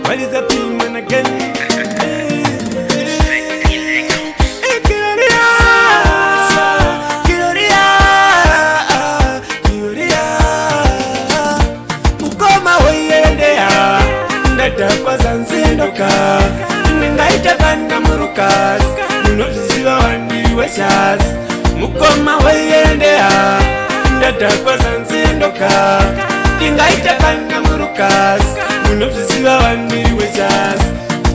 What is a P.Manny again? Ningaita banga murukas Nunoziva wandi weshas Mukoma weyendea Ndata kwa sansindoka Ningaita banga murukas Nunoziva wandi weshas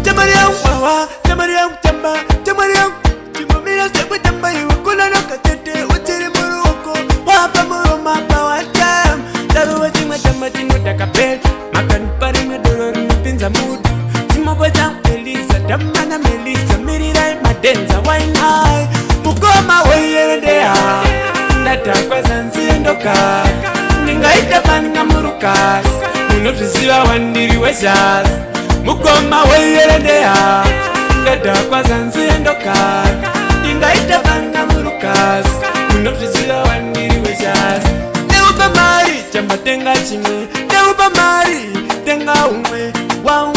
Tamariya wawa, tamariya utamba Tamariya Timomira sebu tamba iwe kula noka tete Utiri muru wako Wapa muru mapa watam Taruwa tima tamba tinguta kapel Makanipari medorori mpinza mudu Timobota Melissa, Damana Melissa Mirirai madenza wainai Mukoma weyendea Ndata kwa sansindoka Ningaita banga murukas Nunoziva wandiri weshas Mukoma weyendea Ndata kwa sansindoka Ningaita banga murukas Nunoziva wandiri weshas Neuba mari, chamba tenga chime Neuba mari, tenga umwe Wawa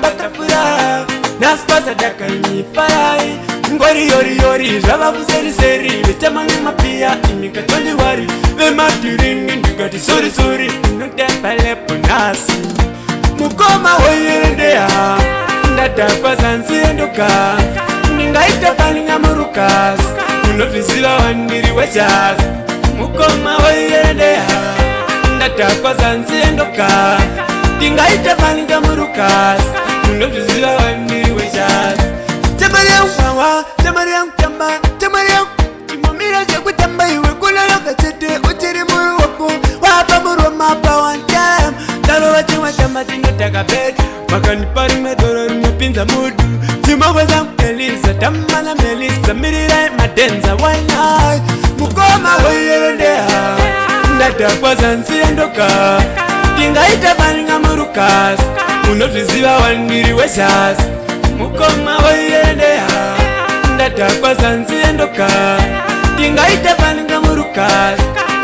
batafura Naspaza daka imifarai Ngori yori yori Java kuseri seri Vitamani mapia Imika toli wari Vema tiringi Ndigati suri suri Nutepa lepo nasi Mukoma weyendea Ndata kwa sansi endoka Ningaita palinga murukas Nunoziva wandiri weshas Mukoma weyendea Ndata kwa sansi endoka Ningaita palinga murukas Nunoziva wandiri weshas Tamariya wawa, tamariya utamba Tamariya Timomira sebu tamba iwe kula loka tete Utiri muru wako Wapa muru mapa wantem Taruwa tima tamba tinguta kapet Makanipari medorori mpinza mudu Timogweza Melissa, Damana Melissa Mirirai madenza wainai Mukoma weyendea Ndata kwa sansindoka Ningaita palinga murukas Nunoziva wandiri weshas Mukoma weyendea Ndata kwa sansindoka Ningaita palinga murukas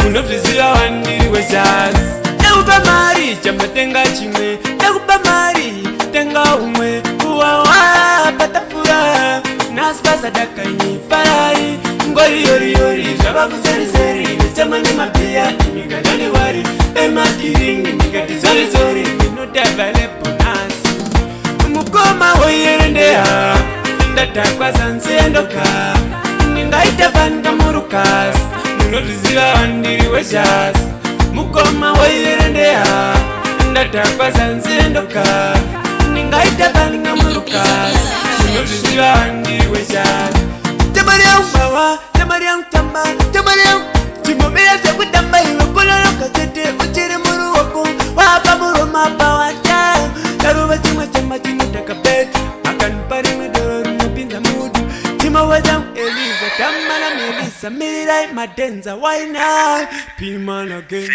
Nunoziva wandiri weshas Neuba mari, chamba tenga chime Neuba mari, tenga umwe Uwawa batafura Naspaza daka imifarai Ngori yori yori Java kuseri seri Vitamani mapia Imika doli wari Ema tiringi Nikati sori sori Minuteva lepo nasi Mukoma weyendea Ndata kwa sansindoka Ningaita banga murukas Nunoziva wandiri weshas Mukoma weyendea Ndata kwa sansindoka Ningaita banga murukas Nunoziva wandiri weshas Tamariya wawa, tamariya utamba Tamariya Timomira sebu tamba iwe kula loka tete Utiri muru wako Wapa muru mapa watam Taruwa tima chamba tinguta kapet Makanipari medorori mpinza mudu Timoweza Melissa, Damana Melissa Mirirai madenza wainai P.Manny again.